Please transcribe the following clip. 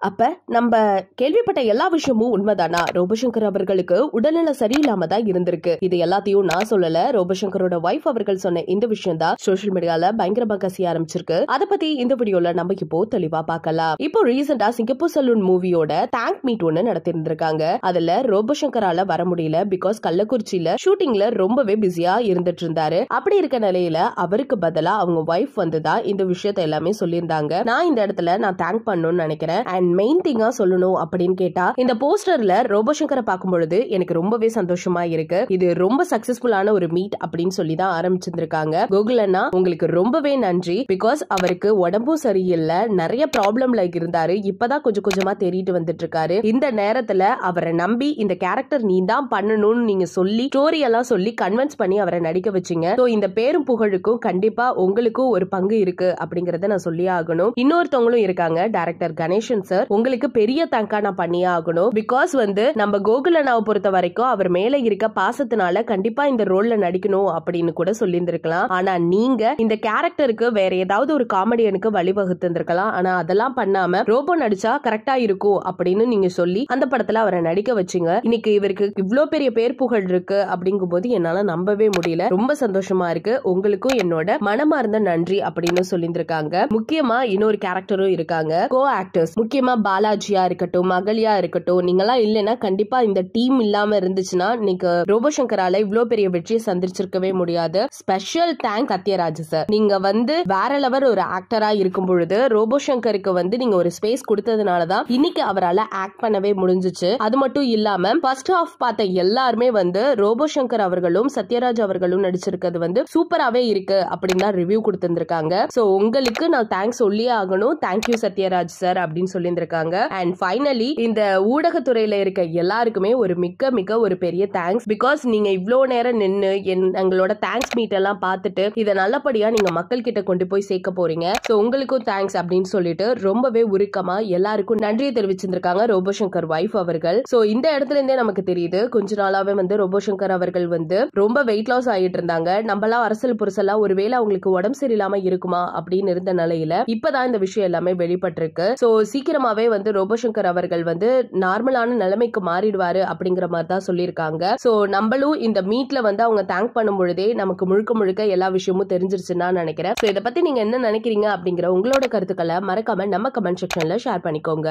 அப்ப நம்ம கேள்விப்பட்ட எல்லா விஷயமும் உண்மைதானா? ரோபோசங்கர் அவர்களுக்கு உடல்நல சரியில்லாம தான் இருந்திருக்கு. இது எல்லாத்தையும் நான் சொல்லல. ரோபோசங்கரோட வைஃப் அவர்கள் சொன்ன இந்த விஷயம் தான் சோஷியல் மீடியால பயங்கரமா கசிய ஆரம்பிச்சிருக்கு. அத பத்தி இந்த வீடியோல நம்ம இப்போ தெளிவா பார்க்கலாம். இப்போ ரீசெண்டா சிங்கப்பூர் சலூன் மூவியோட தேங்க் மீட் ஒன்னு நடத்திருந்திருக்காங்க. அதுல ரோபோசங்கரால வர முடியல. பிகாஸ் கள்ளக்குறிச்சியில ஷூட்டிங்ல ரொம்பவே பிஸியா இருந்துட்டு இருந்தாரு. அப்படி இருக்க நிலையில அவருக்கு பதிலா அவங்க வைஃப் வந்துதான் இந்த விஷயத்த எல்லாமே சொல்லியிருந்தாங்க. நான் இந்த இடத்துல நான் தேங்க் பண்ணணும்னு நினைக்கிறேன். அண்ட் மெயின் திங்கா சொல்லணும் அப்படின்னு கேட்டா, இந்த போஸ்டர்ல ரோபோசங்கரை பார்க்கும்பொழுது எனக்கு ரொம்பவே சந்தோஷமா இருக்கு. இது ரொம்ப சக்சஸ்ஃபுல்லான ஒரு மீட் அப்படின்னு சொல்லி தான் ஆரம்பிச்சிருக்காங்க. கோகுல் அண்ணா உங்களுக்கு ரொம்பவே நன்றி. பிகாஸ் அவருக்கு உடம்பும் சரியில்லை, நிறைய ப்ராப்ளம்ல இருந்தாரு. இப்பதான் கொஞ்சம் கொஞ்சமா தேறிட்டு வந்துட்டு இருக்காரு. இந்த நேரத்துல அவரை நம்பி இந்த கேரக்டர் நீ தான் பண்ணணும்னு நீங்க சொல்லி ஸ்டோரி எல்லாம் சொல்லி கன்வின்ஸ் பண்ணி அவரை நடிக்க வச்சீங்க. சோ இந்த பேரும் புகழுக்கும் கண்டிப்பா உங்களுக்கும் ஒரு பங்கு இருக்கு அப்படிங்கறத நான் சொல்லி ஆகணும். இன்னொருத்தவங்களும் இருக்காங்க, டைரக்டர் கணேசன் சார். உங்களுக்கு பெரிய தேங்கா நான் பண்ணியே ஆகணும். பிகாஸ் நம்ம கோகுல் அண்ணாவை பொறுத்த வரைக்கும் அவர் மேல இருக்க பாசத்தினால கண்டிப்பா இந்த ரோல்ல நடிக்கணும் அப்படின்னு கூட சொல்லியிருந்திருக்கலாம். ஆனா நீங்க இந்த கேரக்டருக்கு வேற ஏதாவது ஒரு காமெடியனுக்கு வழிவகுத்து இருந்திருக்கலாம். ஆனா அதெல்லாம் பண்ணாம ரோபோ நடிச்சா கரெக்டா இருக்கும் அப்படின்னு நீங்க சொல்லி அந்த படத்துல அவரை நடிக்க வச்சீங்க. இன்னைக்கு இவருக்கு இவ்ளோ பெரிய பேர் புகழ் இருக்கு அப்படிங்கும் போது என்னால நம்பவே முடியல. ரொம்ப சந்தோஷமா இருக்கு. உங்களுக்கும் என்னோட மனமார்ந்த நன்றி அப்படின்னு சொல்லியிருந்திருக்காங்க. முக்கியமா இன்னொரு கேரக்டரும் இருக்காங்க, கோ ஆக்டர்ஸ். முக்கியமா பாலாஜியா இருக்கட்டும், மகளியா இருக்கட்டும், நீங்கெல்லாம் இல்லைன்னா கண்டிப்பா இந்த டீம் இல்லாம இருந்துச்சுன்னா இன்னைக்கு ரோபோசங்கரால இவ்வளவு பெரிய வெற்றியை சந்திச்சிருக்கவே முடியாது. Special thank Sathyaraj sir. நீங்க வேற லெவல் ஒரு ஆக்டரா இருக்கும் பொழுது ரோபோசங்கருக்கு நீங்க ஒரு ஸ்பேஸ் கொடுத்ததுனாலதான் இன்னைக்கு அவரால் ஆக்ட் பண்ணவே முடிஞ்சிச்சு. அது மட்டும் இல்லாம ஃபர்ஸ்ட் ஹாஃப் பார்த்த எல்லாருமே ரோபோசங்கர் அவர்களும் சத்யராஜ் அவர்களும் நடிச்சிருக்கிறது சூப்பராவே இருக்கு அப்படின்னு தான் ரிவ்யூ கொடுத்திருந்திருக்காங்க. சோ உங்களுக்கு நான் தேங்க்ஸ் சொல்லியே ஆகணும். தேங்க்யூ சத்யராஜ் சார் அப்படின்னு சொல்லியிருந்திருக்காங்க. அண்ட் ஃபைனலி இந்த ஊடகத்துறையில இருக்க எல்லாருக்குமே ஒரு மிக மிக ஒரு பெரிய தேங்க்ஸ். பிகாஸ் நீங்க இவ்வளோ நேரம் நின்று எங்களோட தேங்க்ஸ் மீட் எல்லாம் பார்த்துட்டு இதை நல்லபடியா நீங்க மக்கள் கிட்ட கொண்டு போய் சேர்க்க போறீங்க. சோ உங்களுக்கும் தேங்க்ஸ் அப்படின்னு சொல்லிட்டு ரொம்பவே உருக்கமா எல்லாருக்கும் நன்றியை தெரிவிச்சிருக்காங்க ரோபோசங்கர் வைஃப் அவர்கள். சோ இந்த இடத்துல இருந்தே நமக்கு தெரியுது கொஞ்ச நாளாவே ரோபோசங்கர் அவர்கள் ரொம்ப வெயிட் லாஸ் ஆகிட்டு இருந்தாங்க. நம்மளாம் அரசியல் புருஷெல்லாம் ஒருவேளை அவங்களுக்கு உடம்பு சரியில்லாம இருக்குமா அப்படின்னு இருந்த நிலையில இப்பதான் இந்த விஷயம் எல்லாமே வெளிப்பட்டிருக்கு. சோ சீக்கிரமாவே ரோபோசங்கர் அவர்கள் நார்மலான நிலைமைக்கு மாறிடுவாரு அப்படிங்கிற மாதிரி தான் சொல்லியிருக்காங்க. சோ நம்மளும் இந்த மீட்ல அவங்க தேங்க் பண்ணும் பொழுதே நமக்கு முழுக்க முழுக்க எல்லா விஷயமும் தெரிஞ்சிருச்சுன்னு நான் நினைக்கிறேன். சோ இதை பத்தி நீங்க என்ன நினைக்கிறீங்க அப்படிங்கிற உங்களோட கருத்துக்களை மறக்காம நம்ம கமெண்ட் செக்ஷன்ல ஷேர் பண்ணிக்கோங்க.